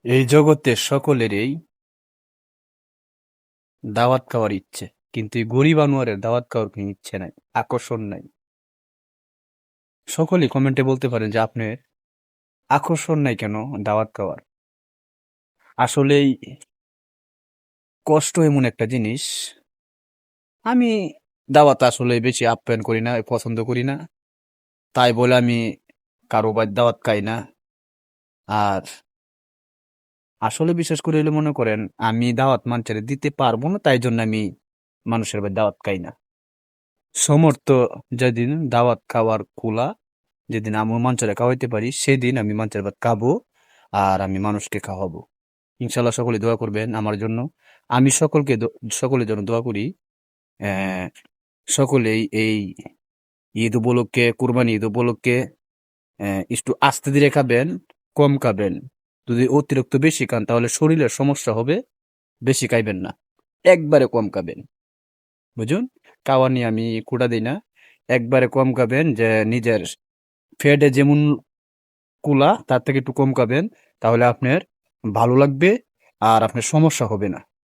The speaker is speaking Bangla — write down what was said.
এই জগতে সকলেরই দাওয়াত খাওয়ার ইচ্ছে, কিন্তু এই গরিব আনোয়ারের দাওয়াত খাওয়ার কোনো ইচ্ছে নাই, আকর্ষণ নাই। সকলেই কমেন্টে বলতে পারেন যে আপনার আকর্ষণ নাই কেন দাওয়াত খাওয়ার। আসলেই কষ্ট এমন একটা জিনিস, আমি দাওয়াত আসলে বেশি আপ্যায়ন করি না, পছন্দ করি না। তাই বলে আমি কারো বাড়ির দাওয়াত খাই না। আর আসলে বিশেষ করে হলে মনে করেন আমি দাওয়াত মানুষের দিতে পারবো না, তাই জন্য আমি মানুষের বাড়ির দাওয়াত খাই না। সমর্থ যেদিন দাওয়াত খাওয়ার খোলা, যেদিন আমি মানুষের খাওয়াইতে পারি সেদিন আমি মানুষের ভাত খাবো, আর আমি মানুষকে খাওয়াবো। ইনশাল্লাহ সকলে দোয়া করবেন আমার জন্য। আমি সকলের জন্য দোয়া করি। আহ, সকলেই এই ঈদ উপলক্ষে, কুরবানি ঈদ উপলক্ষে একটু আস্তে ধীরে খাবেন, কম খাবেন। যদি অতিরিক্ত বেশি খান তাহলে শরীরের সমস্যা হবে। বেশি খাইবেন না, একবারে কম খাবেন। বুঝুন, খাওয়া নিয়ে আমি কুড়া দিই না। একবারে কম খাবেন, যে নিজের ফ্যাটে যেমন কুলা তার থেকে একটু কম খাবেন, তাহলে আপনার ভালো লাগবে আর আপনার সমস্যা হবে না।